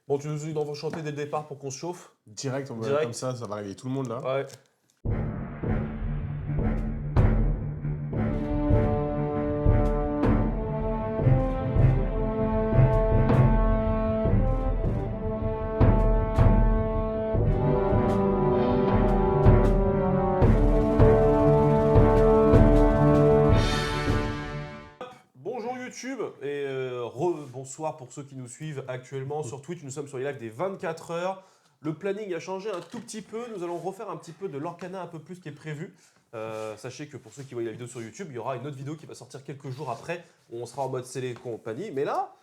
Bon, tu nous dis d'enchanter dès le départ pour qu'on se chauffe. Direct, on va Direct. comme ça va réveiller tout le monde là. Ouais. Bonjour YouTube et bonsoir pour ceux qui nous suivent actuellement sur Twitch. Nous sommes sur les lives des 24 heures. Le planning a changé un tout petit peu. Nous allons refaire un petit peu de l'Orcana un peu plus qui est prévu. Sachez que pour ceux qui voient la vidéo sur YouTube, il y aura une autre vidéo qui va sortir quelques jours après où on sera en mode scellé et compagnie. Mais là,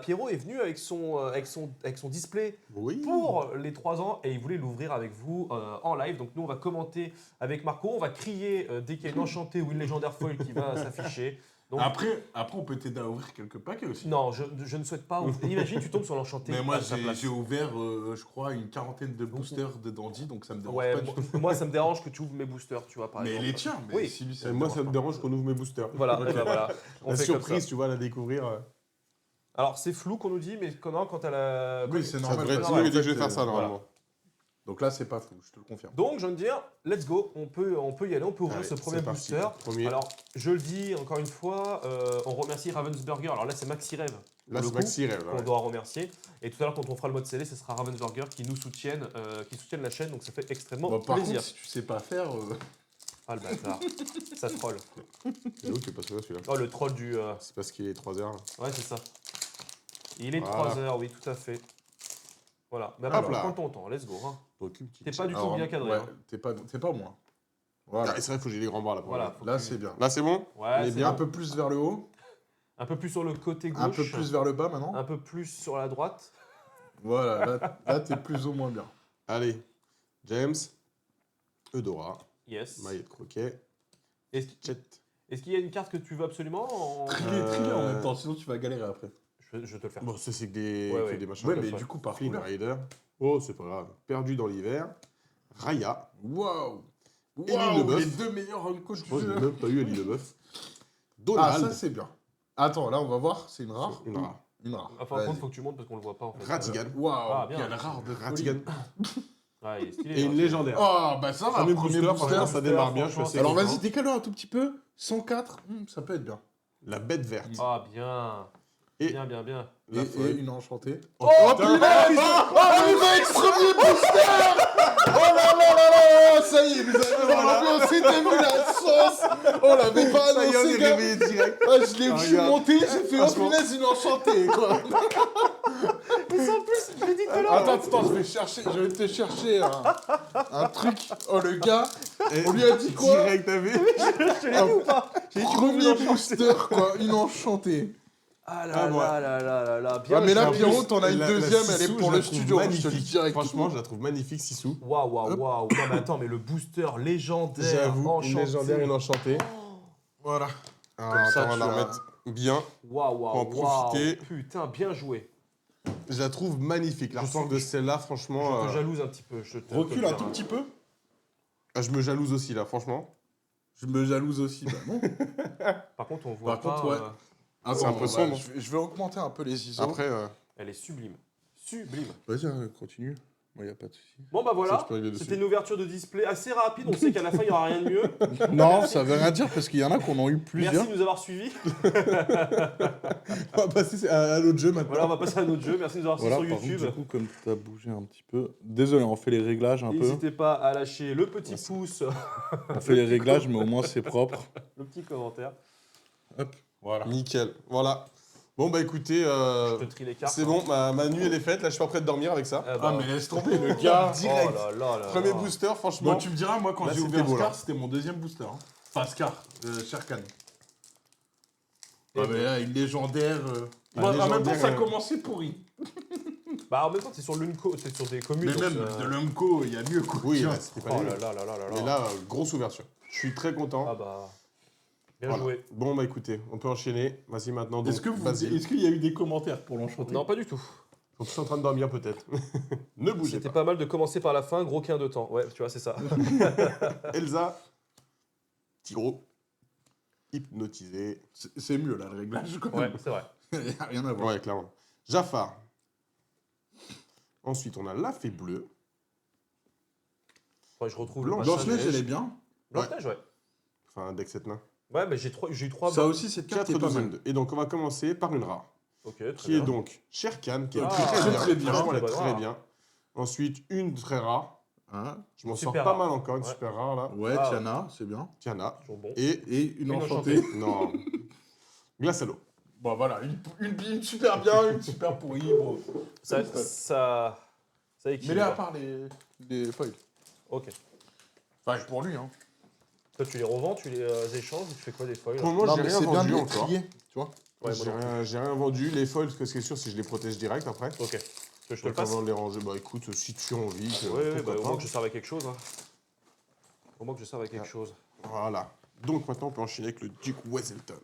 Pierrot est venu avec son display Oui. pour les 3 ans et il voulait l'ouvrir avec vous en live. Donc nous, on va commenter avec Marco. On va crier dès qu'il y a une enchantée ou une légendaire foil qui va s'afficher. Donc, Après, on peut t'aider à ouvrir quelques paquets aussi. non, je ne souhaite pas. Imagine, tu tombes sur l'enchanté. Mais moi, à sa place. j'ai ouvert, je crois, une quarantaine de boosters de Dandy, donc ça me dérange Ouais, pas du tout. moi ça me dérange que tu ouvres mes boosters, tu vois, par Mais exemple. les tiens, mais Oui. si lui, Et ça moi, me ça me dérange qu'on ouvre mes boosters. Voilà, Ok. et ben voilà. On La fait comme ça. surprise, tu vois, la découvrir. Alors c'est flou qu'on nous dit, mais quand elle a. Oui, c'est Ça normal. devrait être parce mieux qu'en dès que je fait, vais faire ça voilà. normalement. Donc là, c'est pas fou, je te le confirme. Donc je viens de dire, let's go, on peut y aller, on peut ouvrir Allez, ce premier c'est parti. booster. Premier. Alors je le dis encore une fois, on remercie Ravensburger. Alors là c'est Maxi Rêve. Là, le c'est coup, Maxi Rêve. qu'on doit remercier. Et tout à l'heure, quand on fera le mode scellé, ce sera Ravensburger qui nous soutiennent, qui soutiennent la chaîne, donc ça fait extrêmement Bon, par plaisir. contre, si tu sais pas faire, Ah le bâtard, ça troll. C'est où tu passes là celui-là Oh le troll du. C'est parce qu'il est 3h. Ouais, c'est ça. Il est Voilà. 3 heures, oui, tout à fait. Voilà. Mais Hop après, là. prends ton temps, let's go. Hein. Donc une petite. T'es pas du tout alors, bien cadré. ouais, hein. t'es pas moins. Voilà. Ah, c'est vrai, il faut que j'ai les grands bras là. pour Voilà. moi. faut Là, que tu- c'est bien. Là, c'est bon. Ouais, On est c'est bien. Un bon. peu plus vers le haut, Un peu plus sur le côté gauche. un peu plus vers le bas maintenant. Un peu plus sur la droite. Voilà, là t'es plus ou moins bien. Allez. James. Eudora. Yes. Maillet de croquet. Est-ce Chet. qu'il y a une carte que tu veux absolument en... Triller en même temps, sinon tu vas galérer après. Je vais te le faire. Bon, ça, c'est que des, Ouais, que ouais. des machins. Ouais, comme mais ça. du coup, par Flynn couleur. Rider. Oh, c'est pas grave. Perdu dans l'hiver. Raya. Waouh! Élie Waouh, Leboeuf. les deux meilleurs Unco Je du pense que j'ai jeu. même pas eu Elie Leboeuf. Ah, Donald. ça c'est bien. Attends, là on va voir, c'est une rare. Une rare. Une rare. Enfin, par contre, faut que tu montes parce qu'on le voit pas en fait. Ratigan. Waouh, Ah, bien. quelle rare de folie. Ratigan. Ah, il est stylé. Et hein. une légendaire. Oh, bah ça va, Premier premier booster, booster. franchement, ça démarre bien. Je suis franchement, assez Alors content. vas-y, décale-le un tout petit peu. 104, ça peut être bien. La bête verte. Ah, bien. Et Bien, bien, bien. la Et folle. une enchantée. Oh, punaise! Oh, le mec, premier booster! Oh là là là là! Ça y est, nous avons l'ambiance, c'était vu la sauce! On l'avait pas Ça y est, on annoncé, est gars! réveillé direct. Ah, je suis regarde. monté, j'ai fait oh Franchement. punaise, une enchantée, quoi! Mais sans plus, je l'ai dit tout à l'heure. Attends, je vais te chercher un truc. Oh, le gars, Et on lui a dit quoi? Direct, t'as vu? Je l'ai dit ou pas J'ai dit, tu peux Premier nous enchanter. booster, quoi, une enchantée. Ah Ah, là ouais. là là là là là. Bien Ah, mais là, joué. Pierrot, t'en as une La deuxième, elle est Sissou, pour je le la trouve studio, je te le dis magnifique. direct. Franchement, je la trouve magnifique, Sissou. Waouh, waouh, waouh. Non, mais attends, mais le booster légendaire. J'avoue, une enchanté. légendaire, une enchantée. Voilà. Ah, ça, attends, on va tu la as- remettre bien. Waouh, waouh, Pour en profiter. waouh. Putain, bien joué. Je la trouve magnifique. L'artwork de celle-là, franchement. Je te jalouse un petit peu. Je te Recule te un le tout dire. petit peu. Ah, je me jalouse aussi, là, franchement. Je me jalouse aussi, bah non. Par contre, on voit Par pas. contre, ouais. C'est un peu sombre. Je vais augmenter un peu les ISO. Après, Elle est sublime. Sublime. Vas-y, continue. Moi, y a pas de souci. Bon, bah Ça, voilà. tu peux régler dessus. C'était une ouverture de display assez rapide. On sait qu'à la fin, il n'y aura rien de mieux. Non, ça veut rien dire parce qu'il y en a qu'on a eu plusieurs. Merci de nous avoir suivis. on va passer à l'autre jeu maintenant. Voilà, on va passer à notre jeu. Merci de nous avoir suivis Voilà, sur par YouTube. contre, du coup, comme tu as bougé un petit peu. Désolé, on fait les réglages un peu. N'hésitez pas à lâcher le petit pouce, On fait les réglages, mais au moins c'est propre. le petit commentaire. Hop, voilà. Nickel. Voilà. Bon, bah écoutez, Je te trie les cartes. c'est bon, ma nuit elle est faite. Là, je suis pas prêt de dormir avec ça. Ah, bah, Ah, mais laisse tomber, le gars. direct. Oh là là là Premier là. booster, franchement. Bon, tu me diras, moi, quand Là, j'ai c'était ouvert beau, là. Scar, c'était mon deuxième booster. Hein. Enfin, Scar, Sherkan. Et Ah, mais là, une légendaire. Un Moi, en même temps, légendaire, ça a commencé pourri. Bah, en même temps, c'est sur l'Unco, c'est sur des communes. Mais donc, même de l'Umco, il y a mieux, quoi. Oui, Tiens. là, c'était pas Oh nul. là là là là là là. Mais là, grosse ouverture. Je suis très content. Ah bah. Bien Voilà. joué. Bon, bah écoutez, on peut enchaîner. Vas-y maintenant. Donc, Est-ce vas-y. qu'il y a eu des commentaires pour l'enchanter? Non, pas du tout. Ils sont tous en train de dormir peut-être. Ne bougez C'était pas. pas mal de commencer par la fin, gros gain de temps. Ouais, tu vois, c'est ça. Elsa. Tiro. Hypnotisé. C'est mieux, là, le réglage, quand Ouais, même. c'est vrai. Il n'y a rien à voir. Ouais, clairement. Jafar. Ensuite, on a la fée bleue. Faudrait que je retrouve Blanche-Neige, elle est bien. Blanche-Neige, ouais. Enfin, un deck 7 nains. Ouais, mais j'ai eu 3. Ça aussi, cette carte 4 est pas deuxième mal. 2. Et donc, on va commencer par une rare. Ok, très Qui bien. est donc Sherkan, qui est Ah, très bien. Franchement, elle est Très très bonne bien. Ensuite, une très rare. Hein Je m'en Super sors pas rare. mal encore, une Ouais. super rare là. Ouais, Ah, Tiana, c'est bien. Tiana. Toujours bon. Et Et une Une enchantée. non. Glace à l'eau. Bon, voilà, une super bien, une super pourrie. Bon. Ça équilibre. Mets-les à part les foils. Ok. Enfin, pour lui, hein. Toi, tu les revends, tu les échanges, ou tu fais quoi des foils? Pour moi, Non, j'ai mais rien c'est bien de vendu les encore. trier, tu vois. Ouais, moi J'ai rien vendu. Les foils, parce que ce qui est sûr, c'est que je les protège direct après. Ok. Que je te le Donc passe? avant de les ranger, bah écoute, si tu as envie, Ouais, pourquoi au pas. moins que je serve à quelque chose. Hein. Au moins que je serve à quelque Ah. chose. Voilà. Donc maintenant, on peut enchaîner avec le Duke Weselton.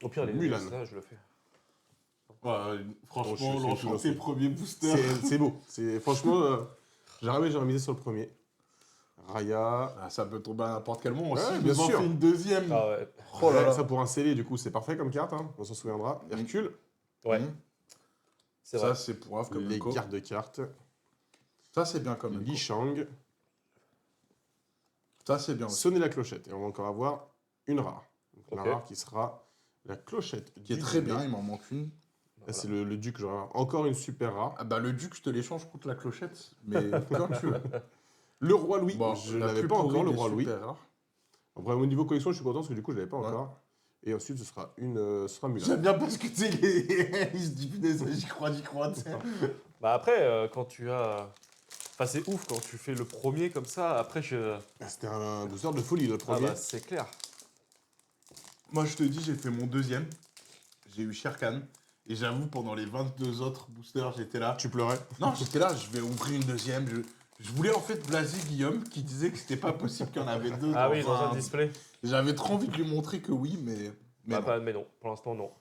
Au pire, Mulan. ça, je le fais. Ouais, franchement, je fais l'enchanté tout. premier booster. C'est beau. Franchement, j'aurais misé sur le premier. Raya. Ah, ça peut tomber à n'importe quel moment. Ouais, Si je bien nous en sûr. fais une deuxième. Ah ouais. Oh là là. Ça pour un scellé, du coup, c'est parfait comme carte. Hein. On s'en souviendra. Hercule. Ouais, Mhm. c'est Ça, vrai. c'est pour Av comme Les Nico. gardes de cartes. Ça, c'est bien comme Li Nico. Shang. Ça, c'est bien aussi. Sonner la clochette. Et on va encore avoir une rare. Donc, Ok. la rare qui sera la clochette. Qui est du très dîner. bien, il m'en manque une. Là, c'est le duc, genre, encore une super rare. Ah bah, le duc, je te l'échange contre la clochette. Mais quand tu veux. Le roi Louis. Bon, Je la l'avais plus pas encore, pourrie le des roi Louis. super rares. Après, au niveau collection, je suis content parce que du coup, je l'avais pas Ouais. encore. Et ensuite, ce sera Mulan. J'aime bien parce que tu sais, il se dit punaise, j'y crois, tu sais. Bah après, quand tu as... Enfin, c'est ouf quand tu fais le premier comme ça. Après, C'était un booster de folie, le Ah premier. bah, c'est clair. Moi, je te dis, j'ai fait mon deuxième. J'ai eu Sherkan. Et j'avoue, pendant les 22 autres boosters, j'étais là. Tu pleurais. Non, j'étais là, je vais ouvrir une deuxième. Je voulais en fait blaser Guillaume qui disait que c'était pas possible qu'il y en avait deux. Ah oui, dans un display. J'avais trop envie de lui montrer que oui, mais. Bah, non. mais non, pour l'instant, non.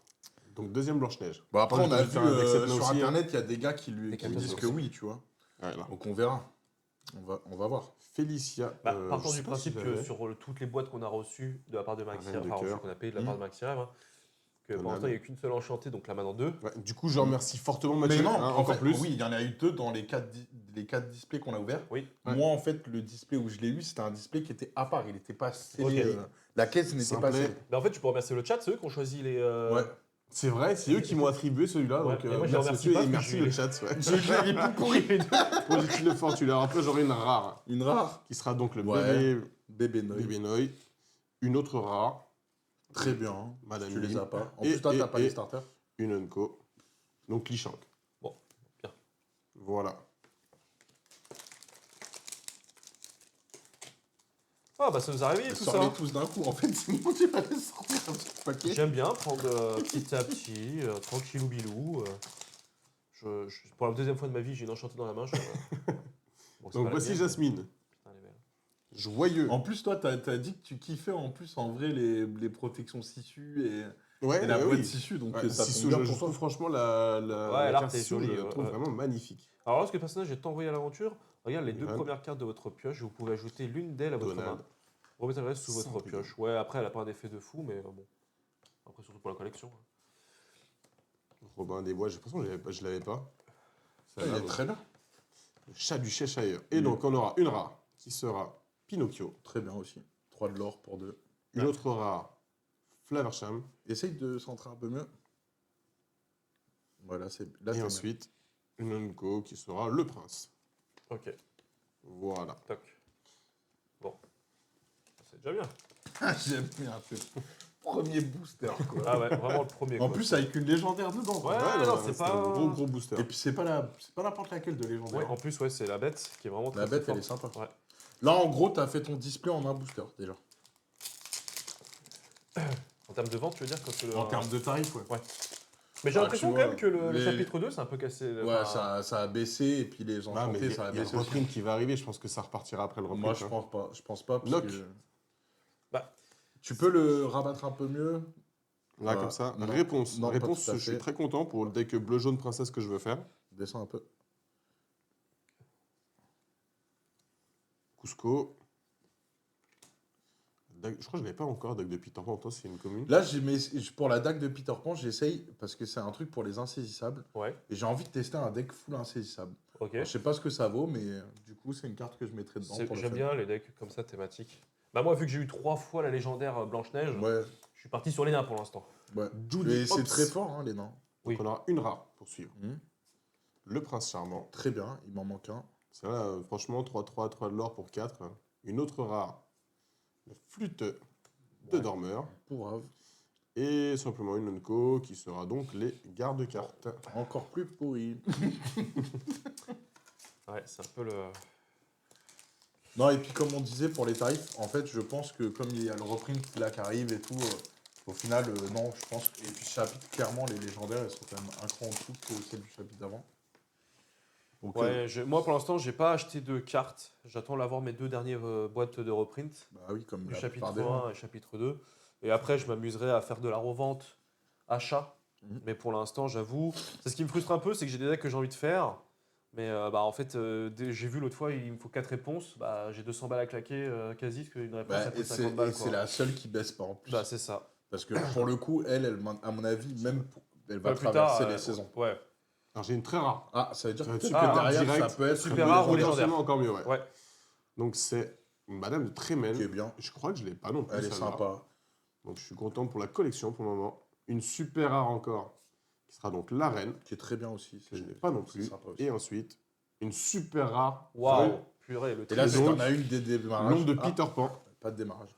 Donc, deuxième Blanche-Neige. Bon, après, on a je vu peux faire un deck 7 nains sur aussi, hein. internet, il y a des gars qui Des lui cartes disent de que oui, tu vois. Ouais, là. Donc on verra. On va voir. Félicia. Bah, je partons sais du pas principe si que j'avais. sur toutes les boîtes qu'on a reçues de la part de Maxi Reine de enfin, cœur. qu'on a payé de la part de Maxi Rêve, hein, que pour Tonal. l'instant, il n'y a qu'une seule enchantée, donc là maintenant deux. Ouais, du coup, je remercie fortement Mathieu. Mais non, hein, en encore fait, plus. oui, il y en a eu deux dans les quatre displays qu'on a ouverts. Oui. Ouais. Moi, en fait, le display où je l'ai eu, c'était un display qui était à part. Il n'était pas scellé. Ok. La caisse n'était pas Simplet. scellée. Bah, en fait, tu peux remercier le chat, c'est eux qui ont choisi les. Ouais. C'est vrai, c'est eux qui m'ont attribué celui-là. Ouais, donc, et moi, je les merci remercie Mathieu pas, et parce merci que le j'ai- chat. Ouais. J'ai les plus pourris. Positif de fortune. Alors après, j'aurai une rare Une rare. qui sera donc le Ouais. bébé Bébé Noël. Bébé Noy. Une autre rare, Très bien. hein. Madame Tu les Lim. as pas. En Et- plus, toi, et- t'as pas et- les starters. une Unco. Donc Li Shang. Bon, bien. Voilà. Ah, bah, ça nous a réveillé tout ça. Sors-les tous d'un coup. En fait, c'est moi qui vais les sortir un petit paquet. J'aime bien prendre petit à petit, tranquillou bilou. Pour la deuxième fois de ma vie, j'ai une enchantée dans la main. Bon, c'est Donc pas la voici mienne, Jasmine. mais- Putain, elle est belle. Joyeux. En plus, toi, t'as dit que tu kiffais en plus en vrai les protections tissus Ouais, et la ouais, boîte oui. tissu. Donc Ouais, ça si tombe bien je pour trouve toi. franchement Ouais, la l'art carte est sous, joli, je la trouve vraiment magnifique. Alors, lorsque le personnage est envoyé à l'aventure, regarde les deux Mulan. premières cartes de votre pioche, vous pouvez ajouter l'une d'elles à votre Donald. main. Remettez le reste sous votre Simple. pioche. Ouais, après, elle n'a pas un effet de fou, mais bon. Après, surtout pour la collection. Robin des Bois, j'ai l'impression que je l'avais pas. Ça Il va, est très bien. Le chat du Cheshire. Et Mm. donc on aura une rare qui sera Pinocchio. Très bien aussi. 3 de l'or pour 2. Une autre rare, Flaversham. Essaye de centrer un peu mieux. Voilà, c'est là. Et t'es ensuite, une Unco qui sera le prince. Ok, Voilà. toc. Bon. C'est déjà bien. bien. J'aime bien. C'est le premier booster. Quoi. Ah ouais, vraiment le premier. En quoi. plus, avec une légendaire dedans. quoi. Ouais, non, c'est c'est pas- un gros booster. Et puis c'est pas n'importe laquelle de légendaire. Ouais, en plus, ouais, c'est la bête qui est vraiment très La bête, très elle est forte. sympa. Ouais. Là, en gros, t'as fait ton display en un booster déjà. En termes de vente, tu veux dire quand En termes de tarif, ouais. Mais j'ai Ah, l'impression tu quand vois, même que le les- chapitre 2, c'est un peu cassé. Ouais, enfin, ça a baissé et puis les Ah, mais enchantés, il y ça a a le baissé aussi. reprint qui va arriver. Je pense que ça repartira après le reprint. Moi, je hein. pense pas. Je pense pas. Parce Nock. que... Bah. Tu peux le rabattre un peu mieux. Là, comme ça. Non. Réponse. Non, pas Réponse, tout à je suis fait. très content pour le deck bleu-jaune princesse que je veux faire. Descends un peu. Cusco. Je crois que je l'avais pas encore, Dague de Peter Pan. Toi, c'est une commune. Là, pour la dague de Peter Pan, j'essaye, parce que c'est un truc pour les insaisissables, Ouais, et j'ai envie de tester un deck full insaisissable. ok. Alors, je sais pas ce que ça vaut, mais du coup, c'est une carte que je mettrai dedans. pour le J'aime fun. bien les decks comme ça, thématiques. Bah moi, vu que j'ai eu 3 fois la légendaire Blanche-Neige, Ouais, je suis parti sur les nains pour l'instant. ouais. Judy Et c'est Hopps. très fort, hein, les nains. Oui. Donc, on aura une rare pour suivre. Mhm. Le Prince Charmant. Très bien, il m'en manque un. C'est là, franchement, 3-3, 3 de l'or pour 4. Une autre rare. La flûte de Ouais. dormeur. Pourrave. Et simplement une Unco qui sera donc les gardes-cartes. Encore plus pourri. Ouais, c'est un peu le... Non, et puis comme on disait pour les tarifs, en fait, je pense que comme il y a le reprint là qui arrive et tout, au final, non, je pense que. Et puis, ce chapitre, clairement, les légendaires, elles sont quand même un cran en dessous que celles du chapitre d'avant. Donc, Ouais, moi pour l'instant, j'ai pas acheté de cartes. J'attends d'avoir mes 2 dernières boîtes de reprint. bah oui, comme Le la chapitre plupart des gens. 1 et chapitre 2. Et après, je m'amuserai à faire de la revente, achat. Mhm. Mais pour l'instant, j'avoue, c'est ce qui me frustre un peu, c'est que j'ai des decks que j'ai envie de faire. Mais bah, en fait, j'ai vu l'autre fois, il me faut 4 réponses. Bah, j'ai 200 balles à claquer quasi, parce qu'une réponse, Bah, ça et coûte c'est 50 balles. et c'est Quoi. la seule qui baisse pas en plus. Bah, c'est ça. Parce que pour le coup, elle, à mon avis, même elle va Plus traverser tard, les saisons. Ouais. Alors, j'ai une très rare. Ah, ça veut dire Ça va être que super rare, derrière, direct. ça peut être Super une rare ou légendaire légendaire. Encore mieux, ouais. Ouais. Donc, c'est Madame de Trémel. qui est bien. Je crois que je l'ai pas non plus. Elle est celle-là. sympa. Donc, je suis content pour la collection pour le moment. Une super rare encore, qui sera donc la reine, Qui est très bien aussi. que je n'ai pas non c'est plus. sympa aussi. Et ensuite, une super rare. Waouh. Purée, le Et là, Et c'est donc, on a une des démarrages. L'ombre de Ah, Peter Pan. pas de démarrage.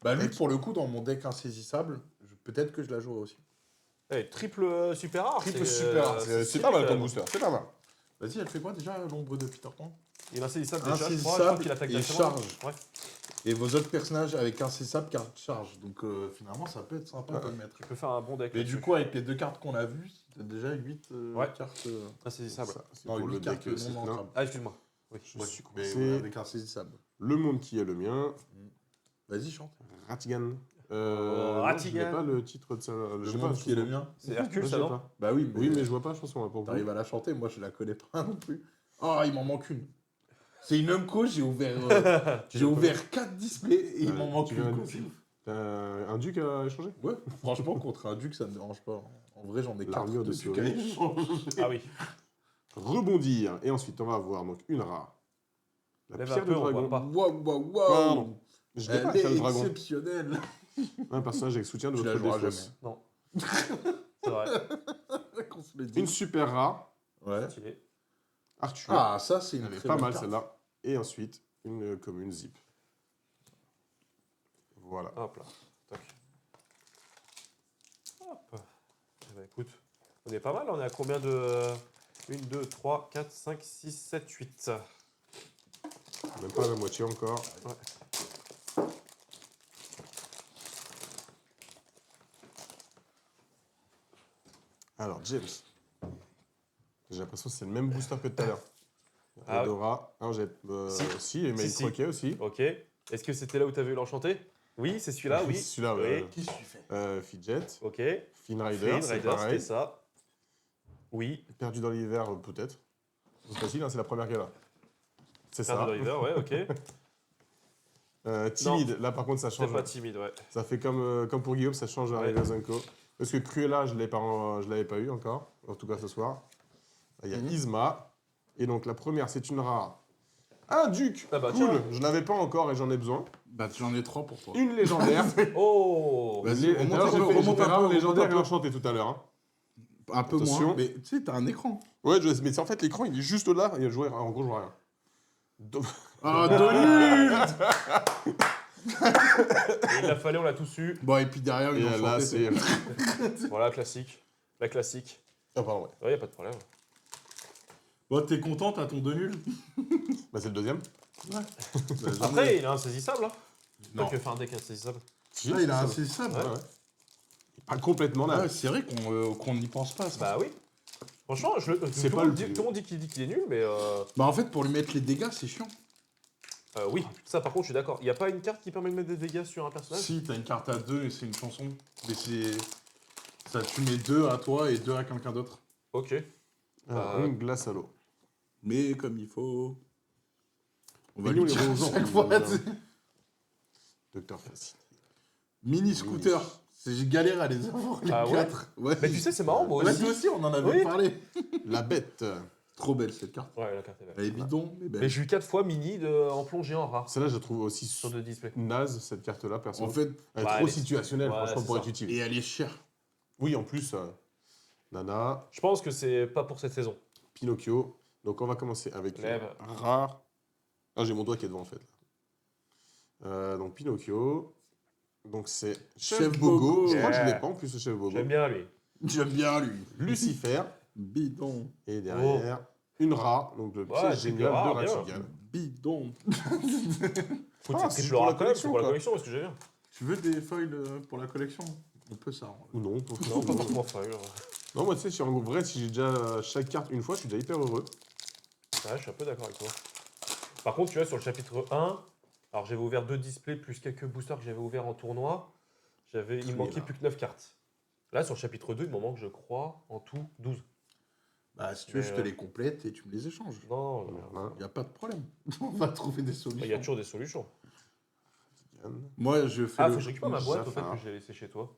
Bah lui, pour le coup, dans mon deck insaisissable, peut-être que je la jouerai aussi. triple super rare. Triple c'est, super rare. C'est stylé, pas mal quand comme même. booster. C'est pas mal. Vas-y, elle fait quoi déjà, l'ombre de Peter Pan? Il est insaisissable déjà, je crois. Je Insaisissable crois qu'il attaque et directement. charge. Ouais. Et vos autres personnages avec insaisissable, carte charge. Donc finalement, ça peut être sympa de le mettre. Tu peux faire un bon deck. Mais du là-dessus. coup, avec les 2 cartes qu'on a vues, t'as déjà 8 Ouais. cartes. Insaisissable. Ça, c'est Non, pour 8 le cartes deck non Cyclin. entrables. Ah, excuse-moi. Oui. Je Ouais, suis mais coincé. avec insaisissable. Le monde qui est le mien. Vas-y, chante. Ratigan. Ratigan. Je n'ai pas le titre de ça. Le Je sais monde pas, qui est le mien. C'est Hercule, je ça, sais non pas. Bah oui, Oui, mais je vois pas, je pense qu'on va pas. T'arrives à la chanter, moi je la connais pas non plus. Oh, il m'en manque une. C'est une Umco, j'ai ouvert 4 displays et il m'en manque tu veux une. un- quoi. T'as un duc à échanger Ouais, franchement, contre un duc, ça me dérange pas. En vrai, j'en ai 4 L'armure de dessus Sauron. à échanger. Ah oui. Rebondir. Et ensuite, on va avoir donc une rare. La Lève pierre un peu, de on dragon. voit pas. Waouh, waouh, Pardon. waouh. Je l'ai pas, Elle pierre de est dragon. exceptionnelle. Un personnage avec soutien de Tu la votre joueras défausse. Non. C'est vrai. Qu'on se le dise. Une super rare. Ouais. Stylé. Arthur. Ah, ça, c'est une Elle est très pas bonne mal carte. celle-là. Et ensuite, une commune zip. Voilà. Hop là. Toc. Hop. Eh ben, écoute, on est pas mal. On est à combien de. 1, 2, 3, 4, 5, 6, 7, 8. Même pas la moitié encore. Ouais. Alors, James. J'ai l'impression que c'est le même booster que tout à l'heure. Ah oui. Adora. Un jet. Si, et Mail Si. Croquet aussi. Ok. Est-ce que c'était là où tu avais eu l'enchanté? Oui, c'est celui-là, oui. Celui-là, Oui. ouais. Qu'est-ce que tu fais? Fidget. Ok. Fin Rider, Field c'est Rider, pareil. c'était ça. Oui. Perdu dans l'hiver, peut-être. C'est facile, hein, c'est la première qu'elle a. C'est Faire ça. de Rider, ouais, ok. Timide, là par contre ça C'est change. pas timide, ouais. Ça fait comme pour Guillaume, ça change à Ouais. Zenko. Parce que Cruella, je l'avais pas eu encore, en tout cas ce soir. Il y a Isma. Et donc la première, c'est une rare. Un duc. Ah bah, Cool, tiens. je l'avais pas encore et j'en ai besoin. Bah, j'en ai 3 pour toi. Une légendaire. Oh Vas-y, remonte D'ailleurs, un peu, j'ai remonte fait un rare peu, légendaire remonte un et peu. enchanté tout à l'heure. Hein. Un peu Attention. moins, mais tu sais, t'as un écran. Ouais, mais c'est en fait l'écran, il est juste là. Et en gros, je vois rien. Ah, Donut. Il a fallu, on l'a tous eu. Bon, et puis derrière, Et une là, enchantée, c'est. Voilà, classique. La classique. Ah, pardon, ouais. Ouais, y a pas de problème. Bon, t'es content, t'as ton 2 nuls? Bah, c'est le deuxième. Bah, Après, il est insaisissable, hein. Non. Pas que faire un deck insaisissable. Si, Ah, il a ça- un insaisissable. Ouais, ouais. Pas complètement là. Ouais, c'est vrai qu'on n'y pense pas, ça. Bah oui. Franchement, C'est tout pas le le monde dit- plus- tout le monde dit qu'il est nul, mais Bah, en fait, pour lui mettre les dégâts, c'est chiant. oui, ça par contre, je suis d'accord. Il n'y a pas une carte qui permet de mettre des dégâts sur un personnage? Si, t'as une carte à 2 et c'est une chanson. Mais c'est. Ça, tu mets 2 à toi et 2 à quelqu'un d'autre. Ok. Alors, une glace à l'eau. Mais comme il faut. On Mais va nous, lui les dire à rongeants, chaque on fois. nous tu sais. Docteur Facile. Mini scooter. J'ai galéré à les avoir, les Ah ouais 4. Ouais. Mais tu sais, c'est marrant, moi Ouais, aussi. toi aussi, on en avait Oui. parlé. La bête. Trop belle cette carte. Ouais, la carte est belle. Elle est bidon, mais belle. Mais j'ai eu 4 fois mini en plongée en rare Celle-là, je la trouve aussi sur 2 displays. naze, cette carte-là, perso. En fait, elle est bah, trop elle est- situationnelle, Ouais, franchement, c'est pour ça. être utile. et elle est chère. Oui, en plus, Nana, Je pense que c'est pas pour cette saison. Pinocchio. Donc, on va commencer avec Lève. rare. Ah, j'ai mon doigt qui est devant, en fait. Donc, Pinocchio. Donc, c'est Chef Bogo. Je crois que je Yeah. l'ai pas, en plus, ce Chef Bogo. J'aime bien lui. J'aime bien lui. Lucifer. Bidon. Et derrière, une rare. Donc, le Ouais, piège triple génial rare, de bien. Ratigan. Bidon. Faut Ah, que c'est tu pour la l'auras quand même, collection, c'est pour la quoi. collection, est-ce que j'ai bien Tu veux des foils pour la collection? On peut ça. Ou non. Non, pas forcément feuille. Non, moi, tu sais, en vrai, si j'ai déjà chaque carte une fois, je suis déjà hyper heureux. Ouais, je suis un peu d'accord avec toi. Par contre, tu vois, sur le chapitre 1, alors j'avais ouvert 2 displays plus quelques boosters que j'avais ouverts en tournoi. Il me manquait là. plus que 9 cartes. Là, sur le chapitre 2, il m'en manque, je crois, en tout 12. Bah, si tu veux, Mais, je te les complète et tu me les échanges. Non, Voilà. Il n'y a pas de problème. On va trouver des solutions. il y a toujours des solutions. Moi, je fais Ah, le. faut que je récupère ma boîte, au fait, Jafar. que je l'ai laissée chez toi.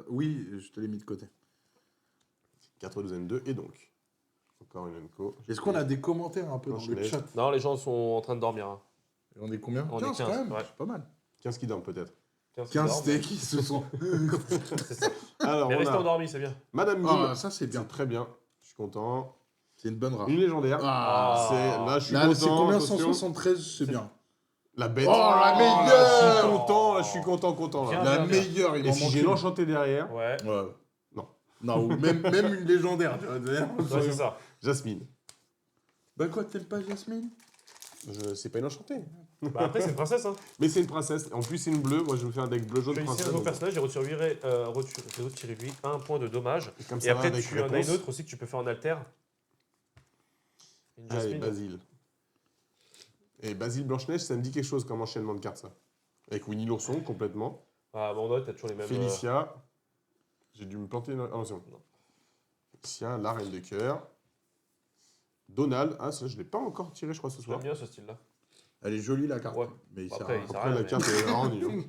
Oui, je te l'ai mis de côté. 4-2-N2 et donc. Encore une Enco. Est-ce qu'on a des commentaires un peu dans le Blanche-Neige. chat? Non, les gens sont en train de dormir. Hein. Et on est combien? On est 15 quand 15, même, ouais. c'est pas mal. 15 qui dorment peut-être. 15 qui 15 dorment, steaks qui se sont. C'est ça. Alors, Mais on restez a endormis, c'est bien. Madame Mime. Ah, ça c'est bien. C'est très bien. Je suis content. C'est une bonne rare. Une légendaire. Ah, Là, je suis là, c'est content. combien? attention. 173, c'est bien. La bête. Oh, la Je meilleure! suis content, là, je suis content. Bien. Là. La meilleure, il Et m'en si manque j'ai une. l'enchanté derrière, Ouais, Ouais. Non. Non, ou même une légendaire. Tu vois, d'ailleurs. ouais, c'est ça. Jasmine. Bah quoi, t'aimes pas Jasmine? C'est pas une enchantée. Bah, après, c'est une princesse. Hein. Mais c'est une princesse. En plus, c'est une bleue. Moi, je me fais un deck bleu jaune Je fais ici princesse. un nouveau donc- personnage, j'ai retiré lui un point de dommage. Comme Et ça, après, avec tu en as réponse. une autre aussi que tu peux faire en alter. Une Allez, Jasmine. Basile. Et Basile Blanche-Neige, ça me dit quelque chose comme enchaînement de cartes, ça. Avec Winnie l'ourson, complètement. Ah, bon, t'as toujours les mêmes. Félicia. J'ai dû me planter une. Ah non, c'est bon. Non. Félicia, la reine de cœur. Donald. Ah, ça, je l'ai pas encore tiré, je crois, ce soir. J'aime bien ce style-là. Elle est jolie la carte. Ouais. Mais il Bon, sert après, à rien. il sert à Après, rien, la mais- carte est vraiment nulle.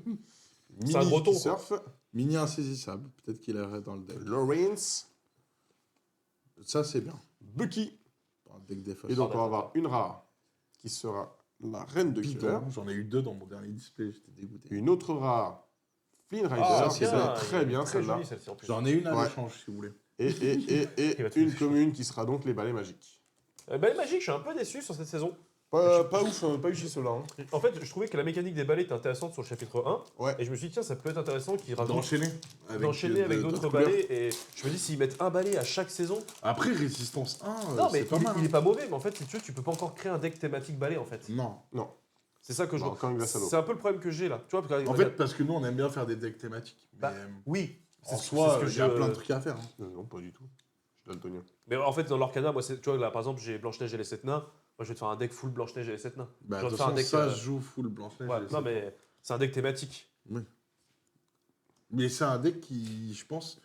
C'est un Mini gros ton, qui quoi. surfe. Mini insaisissable. Peut-être qu'il arrête dans le deck. Lawrence. Ça, c'est bien. Bucky. Dans le deck des fausses. Et donc, on va d'accord. avoir une rare qui sera la reine de cœur. Bidon. J'en ai eu 2 dans mon dernier display, j'étais dégoûté. Une autre rare, Flynn Rider. Ah, qui est très bien, très celle-là. jolie celle-ci en plus. J'en ai une à Ouais. l'échange si vous voulez. Et Il va te une faire commune qui sera donc les balais magiques. Balai magique, je suis un peu déçu sur cette saison. Pas ouf, pas eu chez ceux-là. Hein. En fait, je trouvais que la mécanique des balais était intéressante sur le chapitre 1. Ouais. Et je me suis dit, tiens, ça peut être intéressant qu'ils rajoutent D'enchaîner d'enchaîner avec d'autres couleurs. balais. Et je me dis, s'ils mettent un balai à chaque saison. Après, Résistance 1, Non, mais c'est pas il, mal. il est pas mauvais, mais en fait, si tu veux, tu peux pas encore créer un deck thématique balai en fait. Non. C'est ça que je Bah, vois. encore une glace à l'eau. C'est un peu le problème que j'ai là. Tu vois, parce que- En fait, parce que nous, on aime bien faire des decks thématiques. Mais Bah, oui. en c'est soi, ce que il y a je- plein de trucs à faire. hein. Non, pas du tout. Je suis daltonien. Mais en fait, dans l'Orcana, moi, tu vois, là, par exemple, j'ai Blanche-Neige et les 7 nains. Moi, je vais te faire un deck full Blanche-Neige et les 7 nains. Bah, Je de vais toute te faire un façon, deck. ça se joue full Blanche-Neige. Ouais, et non, c'est- mais c'est un deck thématique. Mais c'est un deck qui, je pense...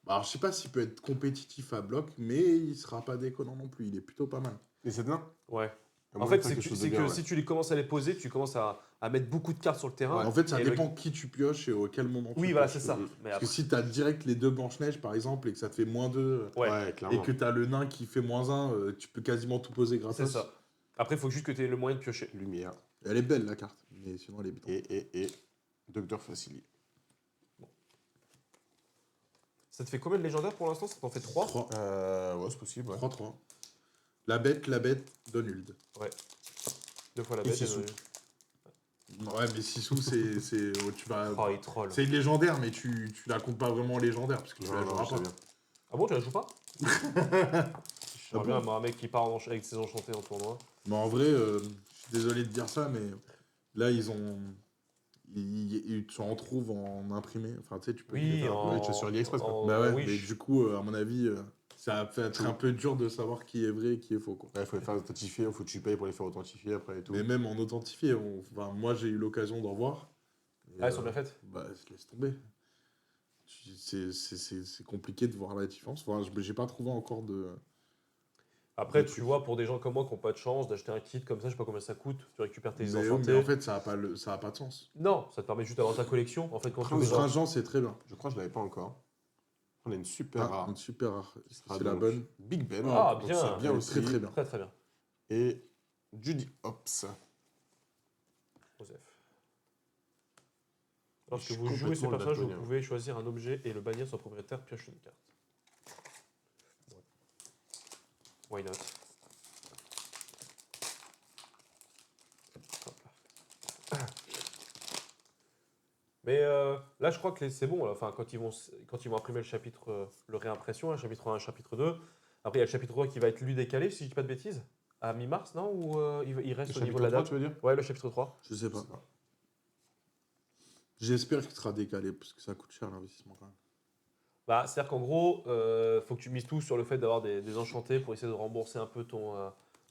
bah, alors, je sais pas s'il peut être compétitif à bloc, mais il sera pas déconnant non plus. Il est plutôt pas mal. Et cette nain Ouais. En fait, c'est que si tu les commences à les poser, tu commences à mettre beaucoup de cartes sur le terrain. En fait, ça Et le- dépend qui tu pioches et auquel moment tu Oui, voilà, pioches. c'est ça. Mais Parce après, que si t'as direct les 2 Blanche-Neige, par exemple, et que ça te fait -2, ouais, et clairement. que t'as le nain qui fait -1, tu peux quasiment tout poser grâce c'est à ça. Après, il faut juste que tu aies le moyen de piocher. Lumière. Elle est belle, la carte. Mais sinon, elle est bidon. Et Docteur Facilier. Ça te fait combien de légendaires pour l'instant? Ça t'en fait 3? 3. Ouais, c'est possible. Ouais. 3-3. La bête, Donald. Deux fois la Et bête. Sissou. Ouais, mais Sissou, tu vas... Oh, il troll. C'est une légendaire, mais tu la comptes pas vraiment en légendaire, parce que tu Non, la non, joueras je sais pas. bien. Ah bon, tu la joues pas? J'aimerais bon bien avoir un mec qui part avec ses enchantés en tournoi. Mais en vrai, je suis désolé de dire ça, mais là, ils en trouvent en imprimé. Enfin, tu sais, tu peux les Oui, faire. en... Ouais, tu es sur AliExpress, quoi. Bah ouais, oui. mais du coup, à mon avis, ça va être un peu dur de savoir qui est vrai et qui est faux, quoi. Il faut les faire authentifier, il faut que tu payes pour les faire authentifier après et tout. Mais même en authentifié, enfin, moi, j'ai eu l'occasion d'en voir. Et, Ah, elles sont bien faites. Bah, laisse tomber. C'est compliqué de voir la différence. Enfin, j'ai pas trouvé encore de... Après, des tu trucs. vois, pour des gens comme moi qui n'ont pas de chance d'acheter un kit comme ça, je sais pas combien ça coûte, tu récupères tes Mais, enchantés. mais en fait, ça a pas de sens. Non, ça te permet juste d'avoir ta collection. En fait, quand tu Prince ouvres un- Stringent, c'est très bien. Je crois que je l'avais pas encore. On a une super Ah, rare. une super rare. qui sera C'est la donc bonne. Big Ben. Ah, donc bien. c'est bien Elle est aussi. très, très bien. Très très bien. Et Judy Hopps. Joseph. Lorsque Je suis vous jouez ce complètement le personnage, vous daltonien. pouvez choisir un objet et le bannir son propriétaire pioche une carte. Why not? Hop là. Mais là, je crois que c'est bon. Là. Enfin, quand ils vont imprimer le chapitre, le réimpression, chapitre 1 chapitre 2. Après, il y a le chapitre 3 qui va être lui décalé, si je dis pas de bêtises, à mi-mars, non? Ou il reste Le au niveau chapitre de la 3, date? tu veux dire? Ouais, le chapitre 3. Je sais pas. J'espère qu'il sera décalé parce que ça coûte cher l'investissement quand même. Bah, c'est-à-dire qu'en gros, faut que tu mises tout sur le fait d'avoir des enchantés pour essayer de rembourser un peu ton.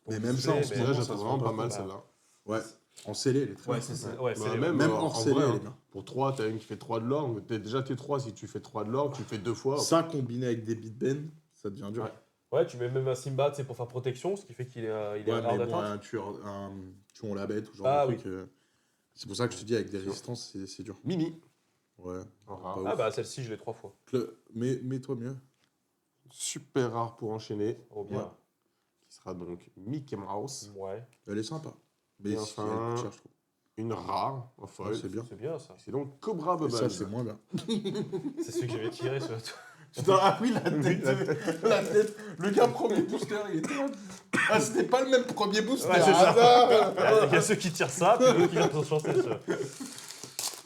Ton Mais même display, ça, en ce mais- moment, Déjà, ça j'attends se vraiment vend pas pas mal trop. celle-là. Ouais, en scellé, elle est très Ouais, bien. c'est Bah, les- même Même en hors scellé, vrai, elle est hein. bien. Pour 3, t'as une qui fait 3 de l'or. Déjà, t'es 3, si tu fais 3 de l'or, tu fais 2 fois. Ça combiné avec des bitben, ça devient dur. Ouais. Ouais, tu mets même un Simba, tu sais, pour faire protection, ce qui fait qu'il est, il est Ouais, rare mais bon, d'atteinte. un tueur, un tuon la bête ou genre Ah de oui. truc. C'est pour ça que je te dis, avec des Sûr. résistances, c'est dur. Mimi. Ouais. En Pas rare. ouf. Ah bah celle-ci, je l'ai 3 fois. Mets-toi mieux. Super rare pour enchaîner. Oh bien. Qui sera donc Mickey Mouse. Ouais, Elle est sympa. Mais Et si enfin, elle coûte cher, je trouve. Une rare en Ouais, foil. c'est bien. c'est bien ça. C'est donc Cobra Et Bubbles. ça, c'est moins bien. C'est celui que j'avais tiré sur Putain, ah oui, la tête. La tête. Le gars, premier booster, il était là. Ah, c'était pas le même premier booster. Ouais, c'est ça. ça. Il y a ceux qui tirent ça, puis d'autres qui viennent s'enchanter.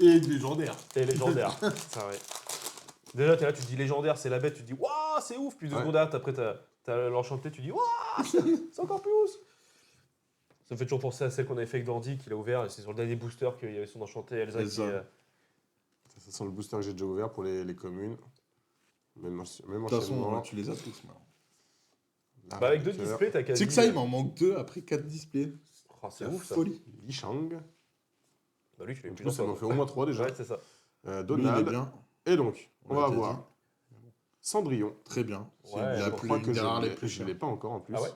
Et légendaire. Et légendaire. Ça, ouais. Déjà, t'es là, tu te dis légendaire, c'est la bête, tu te dis waouh, c'est ouf. Puis 2 Ouais. secondes après, t'as l'enchanté, tu dis waouh, c'est encore plus ouf. Ça me fait toujours penser à celle qu'on avait fait avec Dandy, qu'il a ouvert, et c'est sur le dernier booster qu'il y avait son enchanté Elsa qui. Elsa. Ça sent le booster que j'ai déjà ouvert pour les communes. Même De toute façon, enchaînement. tu les as tous maintenant. La Bah, avec 2 Raptor, displays, t'as Tu quasi. sais que ça, il m'en manque 2 après 4 displays. Oh, c'est C'est ouf ça. folie. Li Shang. Bah, lui, tu l'as eu Donc, plusieurs ça m'en fois. fait au moins 3 déjà. Ouais, c'est ça. Lui, il est Donald. bien. Et donc, on On l'a va déjà avoir Cendrillon. Très bien. C'est Ouais, la je plus crois que une des je rares les l'ai- plus je chères. l'ai pas encore en plus. Ah ouais.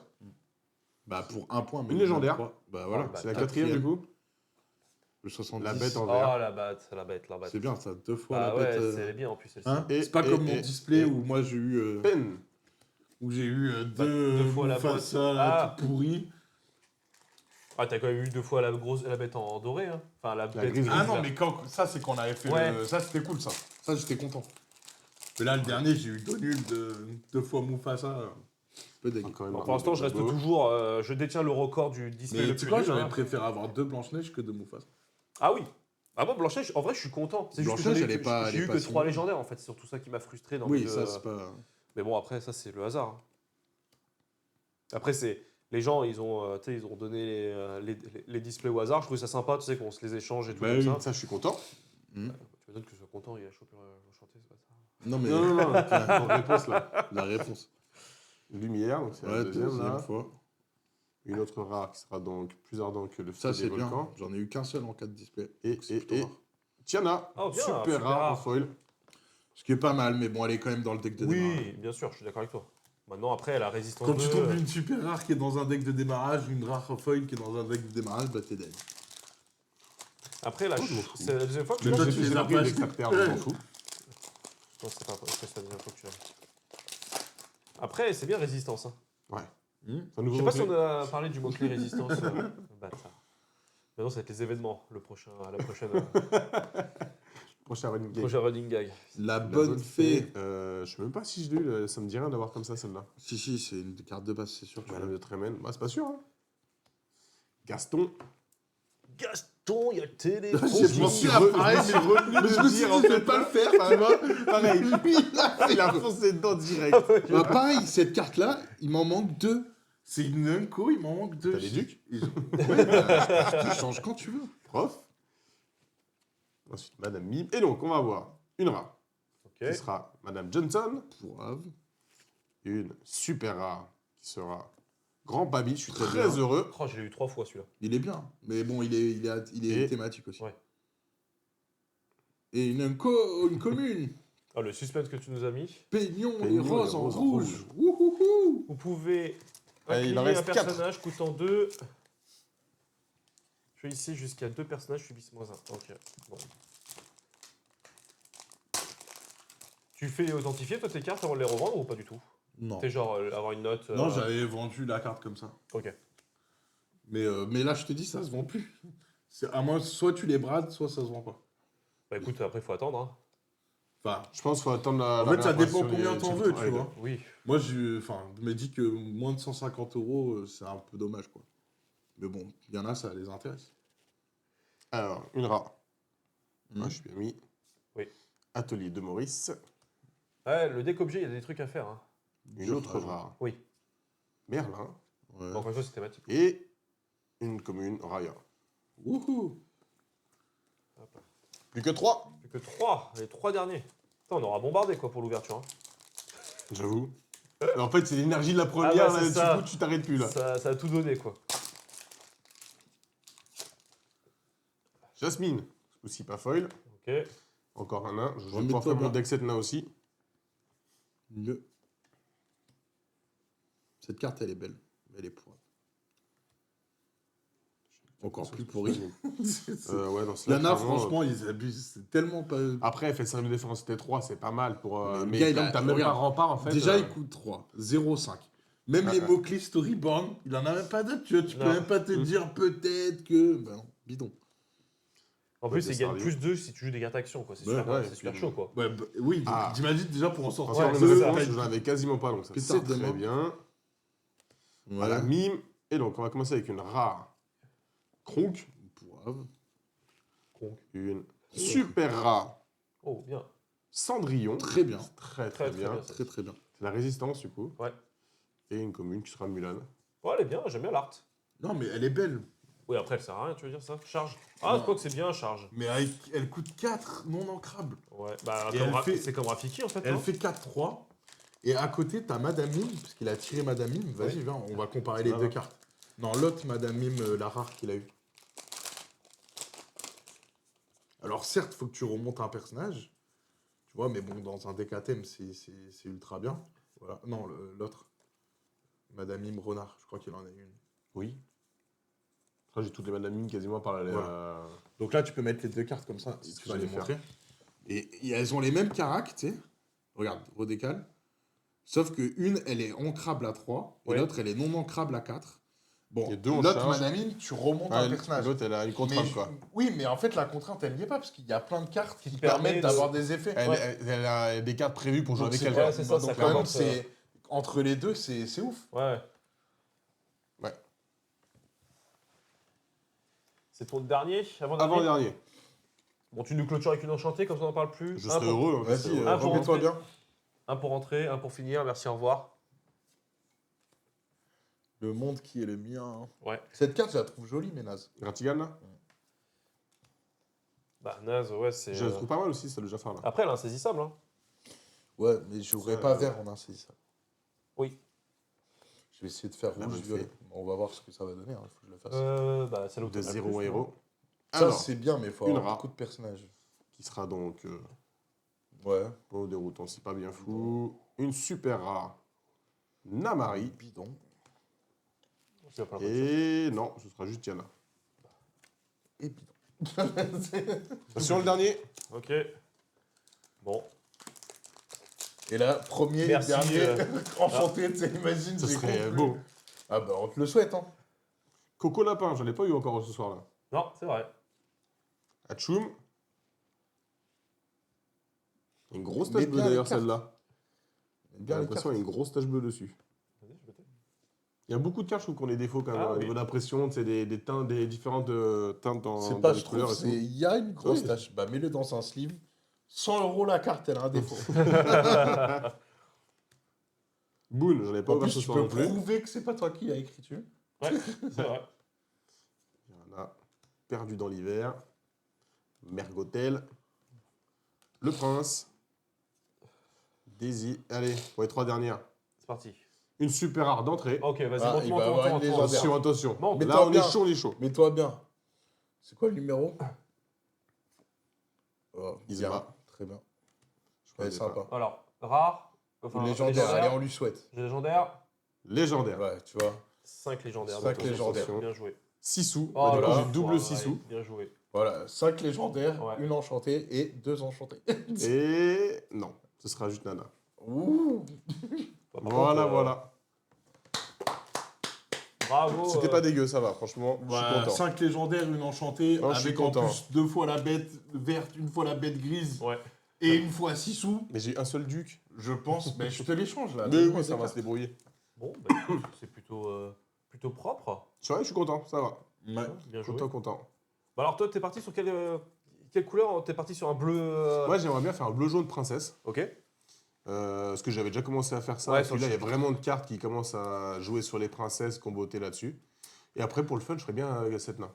Bah, pour un point. mais Une il y en a légendaire. 3. Bah voilà. Ah, bah, C'est la 4e du coup. Le 70. La bête en Oh, vert. la bête, la bête, la bête. C'est bien, ça. 2 fois Ah la ouais, bête. c'est bien en plus celle-ci. Hein Et- c'est pas comme mon et- display et- où moi j'ai eu Pen. deux fois la Mufasa boîte. Ah. tout pourri. Ah, t'as quand même eu 2 fois la bête en doré, hein. Enfin, la bête grise. Ah grise, non, là. mais quand ça c'est qu'on avait fait Ouais. ça c'était cool ça. Ça j'étais content. Mais là le dernier j'ai eu Donul de 2 fois Mufasa. Un peu dégueu. Encore une Bon, fois, pour l'instant, je reste beau. toujours. Je détiens le record du display Mais le tu plus vois, nul, j'aurais hein. préféré avoir 2 Blanche-Neige que 2 Mufasa. Ah oui. Ah bon, Blanche-Neige, en vrai, je suis content. C'est juste que Blanche-Neige, j'en ai- elle est pas- j'ai elle est eu pas que si 3 mauvaise. légendaires, en fait. C'est surtout ça qui m'a frustré dans Oui, mes ça deux- c'est pas. Mais bon, après, ça, c'est le hasard. Hein. Après, c'est. Les gens, ils ont donné les displays au hasard. Je trouvais ça sympa, tu sais, qu'on se les échange et tout Bah comme oui. ça. Ça, je suis content. Tu m'étonnes que je sois content, il a chopé l'enchanté, c'est pas ça. Non mais Non, non, non. Ton réponse là. la réponse. Lumière, donc c'est la Ouais, deuxième là. deuxième fois. Une autre rare qui sera donc plus ardent que le Ça feu des c'est bien. volcans. J'en ai eu qu'un seul en 4 displays. Et, Donc, c'est plutôt rare. Tiana, Oh, bien, super, super rare en rare. foil. Ce qui est pas mal, mais bon, elle est quand même dans le deck de démarrage. Oui, bien sûr, je suis d'accord avec toi. Maintenant, après, la résistance. Quand tu 2, tombes une super rare qui est dans un deck de démarrage, une rare foil qui est dans un deck de démarrage, bah t'es dead. Après, là, Oh, je m'en fous. c'est la deuxième fois que tu Mais toi, l'as. tu les as pris pas avec achetés. Carter, je m'en fous. Non, c'est pas après, c'est la deuxième fois que tu l'as. Après, c'est bien résistance. Hein. Ouais. Hmm. C'est un Je nouveau sais pas si mot-clé. on a parlé du mot-clé résistance. Bâtard. Maintenant, ça va être les événements, la prochaine Prochain running game. prochain running gag. La La bonne fée. Je sais même pas si je l'ai eu, ça me dit rien d'avoir comme ça celle-là. Si, c'est une carte de base, c'est sûr. que Madame de Tremen, bah c'est pas sûr. Hein. Gaston. Gaston, il y a le téléphone. Je m'en suis pareil, mais je me suis dit, je vais pas le faire, tu vois. Pareil. Il a foncé dedans direct. Bah, pareil, cette carte-là, il m'en manque 2. C'est une Unco, il m'en manque 2. T'as les ducs Ouais, bah, tu changes quand tu veux. Prof. Ensuite, Madame Mime. Et donc, on va avoir une rare Ok. qui sera Madame Johnson. Pourrave. Une super rare qui sera Grand Baby. Je suis Très très bien. heureux. Oh, je l'ai eu 3 fois celui-là. Il est bien, mais bon, il est Et- thématique aussi. Ouais. Et une commune. Ah, le suspense que tu nous as mis. Peignon et Peignon rose et en rose en rouge. rouge. Wouhouhou. Vous pouvez Allez, il en Incliner un reste 4. personnage coûtant 2. Je suis ici jusqu'à 2 personnages subissent -1. Ok, bon. Tu fais authentifier toi tes cartes avant de les revendre ou pas du tout? Non. T'es genre avoir une note. Non, j'avais vendu la carte comme ça. Ok. Mais là, je te dis, ça se vend plus. À moins, soit tu les brades, soit ça se vend pas. Bah écoute, après faut attendre. Hein. Enfin, Je pense qu'il faut attendre la. en fait, ça dépend combien t'en veux, tu vois. vois. Oui. Moi, je me dis que moins de 150 €, c'est un peu dommage, quoi. Mais bon, il y en a, ça les intéresse. Alors, une rare. Mhm. Je suis bien mis. Oui. Atelier de Maurice. Ouais, le deck objet, il y a des trucs à faire. Hein. Une autre rare. Oui. Merlin. Ouais. Bon, encore une fois, c'est thématique. Et une commune Raya. Wouhou. Hop. Plus que 3. Plus que 3. Les 3 derniers. Putain, on aura bombardé quoi pour l'ouverture. Hein. J'avoue. En fait, c'est l'énergie de la première. ouais, c'est là, ça. du coup, tu t'arrêtes plus là. Ça a tout donné quoi. Jasmine. Ce coup-ci, pas foil. Ok. Encore un nain. Je vais Remets-toi pouvoir faire mon bien. deck 7 nains aussi. Mieux. Cette carte, elle est belle. Elle est pourrie. Encore plus pourrie. Ouais, non, c'est Il y en là, a, clairement, franchement, ils abusent. C'est tellement pas. Après, elle fait 5 de défense T3, c'est pas mal pour. Mais le Mais gars, il comme a- t'as même pas regarde, rempart en fait. Déjà, il coûte 3. 0,5. Même les mots-clés Storyborn, il en a même pas d'autres. Tu vois, tu peux Non. même pas te dire peut-être que. Ben non, bidon. En plus, des il gagne Starlight. plus 2 si tu joues des cartes actions quoi. C'est Ouais, super, ouais, c'est et super puis- chaud quoi. Ouais, oui, donc Ah. t'imagines déjà pour en sortir Encore une c'est ça. réponse, je l'avais quasiment pas, donc ça Pétard c'est de très main. bien. Ouais. Voilà, mime. Et donc, on va commencer avec une rare. Kronk. Poivre. Une super rare. Oh, bien. Cendrillon. Très bien. Très Très, très très bien. bien. Très très bien. C'est la résistance du coup. Ouais. Et une commune qui sera Mulan. Ouais, elle est bien, j'aime bien l'art. Non, mais elle est belle. Oui, après, elle sert à rien, tu veux dire ça? Charge. Ah, Non. je crois que c'est bien, charge. Mais elle coûte 4 non ancrables. Ouais, bah, Et elle fait- c'est comme Rafiki en fait. Elle non fait 4-3. Et à côté, t'as Madame Mime, parce qu'il a tiré Madame Mime. Vas-y, Oui. viens, on va comparer les Ah, deux ouais. cartes. Non, l'autre Madame Mime, la rare qu'il a eu. Alors certes, faut que tu remontes un personnage. Tu vois, mais bon, dans un deck à thème, c'est ultra bien. Voilà. Non, l'autre. Madame Mime Renard, je crois qu'il en a une. Oui. Après, j'ai toutes les Madame Mime quasiment par la. Voilà. Donc là, tu peux mettre les deux cartes comme ça, et C'est ce tu que vas les j'allais faire. montrer. Et elles ont les mêmes caracs, tu sais. Regarde, redécale. Sauf que une, elle est ancrable à 3, et Ouais. l'autre, elle est non ancrable à 4. Bon, Les deux, on l'autre, charge. Madame Mime, tu remontes Ouais, un personnage. L'autre, elle a une contrainte Mais- quoi. Oui, mais en fait, la contrainte, elle n'y est pas, parce qu'il y a plein de cartes qui Qui permettent permet de- d'avoir des effets. Elle a des cartes prévues pour jouer Donc avec c'est elle. pas- quoi. c'est ça, donc ça quand même, commente, c'est entre les deux, c'est ouf. Ouais. Ouais. C'est ton dernier avant-dernier Avant-dernier. Bon, tu nous clôtures avec une enchantée, comme ça on n'en parle plus. Je Un serais pour- heureux. je Vas-y, serais heureux. Ah, pour remets-toi rentrer. bien. Un pour rentrer, un pour finir. Merci, au revoir. Le monde qui est le mien. Ouais. Cette carte, je la trouve jolie, mais naze. Gratigan là Bah, naze, ouais, c'est. Je la trouve pas mal aussi, ça le Jafar là. Après, elle est insaisissable. Hein. Ouais, mais j'aurais Ça, pas vert en insaisissable. Oui. Je vais essayer de faire La rouge, bonne violet. fée. On va voir ce que ça va donner, il faut que je le fasse. Bah, c'est l'autre. De 0 héros. Ça, Alors, c'est bien, mais il faut une avoir rare. beaucoup de personnages. qui sera donc Ouais. au déroutant, c'est pas bien fou. Une super rare. Namari. Bidon. Et non, ce sera juste Diana. Et bidon. Sur le dernier. Ok. Bon. Et là, premier, Merci, dernier, enchanté, tu sais, imagine. Ça j'ai serait conclu. beau. Ah bah, on te le souhaite, hein. Coco Lapin, j'en ai pas eu encore ce soir là. Non, c'est vrai. Hachoum. Une grosse Mais tache bleue bien les d'ailleurs cartes. celle-là. J'ai Bien les l'impression qu'il y a une grosse tache bleue dessus. Vas-y, je vais t'aider. Il y a beaucoup de cartes, je trouve qu'on a des défauts quand même Ah au oui. niveau d'impression, c'est des teintes, des différentes teintes dans, C'est dans pas, les je couleurs trouve, et tout. il y a une grosse Oui. tache. Bah, mets-le dans un sleeve. 100 € la carte, elle a un défaut. Boone, j'en ai pas En ouvert plus, ce tu soir peux non plus. prouver que c'est pas toi qui l'as écrit dessus. Ouais, c'est vrai. Il y en a Perdu dans l'hiver, Mergotel, Le Prince, Daisy. Allez, pour les 3 dernières. C'est parti. Une super rare d'entrée. Ok, vas-y, Ah, monte, il monte, va monte, avoir une monte, légendaire. monte. Attention, attention. Monte. Là, Mets-toi on bien. est chaud, on est chaud. Mets-toi bien. C'est quoi le numéro Oh, Isma. bien. Très bien. Je crois Elle est que c'est sympa. Alors, rare. Enfin, Légendaire, allez, on lui souhaite. Légendaire. légendaire. Ouais, tu vois. 5 légendaires. 5 donc, légendaires. attention. Bien joué. 6 sous. Oh Du là coup, là, j'ai double ouais, 6 sous. Bien joué. Voilà, 5 légendaires, Ouais. une enchantée et 2 enchantées. Et non, ce sera juste Nana. Ouh. Par Voilà, contre, voilà. Bravo. C'était pas dégueu, ça va, franchement, je suis content. 5 légendaires, une enchantée, Non, je suis avec en content. plus 2 fois la bête verte, une fois la bête grise Ouais. et une fois 6 sous. Mais j'ai un seul duc. Je pense, mais je te l'échange là. Mais donne-moi oui, des ça va cartes. se débrouiller. Bon, bah, écoute, c'est plutôt propre. C'est vrai, je suis content, ça va. Ouais. Bien joué. Content. Bah alors toi, t'es parti sur quelle couleur? T'es parti sur un bleu. Moi, j'aimerais bien faire un bleu-jaune princesse. Ok. Parce que j'avais déjà commencé à faire ça. Ouais, et sur puis le là, il y a chien. vraiment de cartes qui commencent à jouer sur les princesses, comboter là-dessus. Et après, pour le fun, je ferais bien cette nain.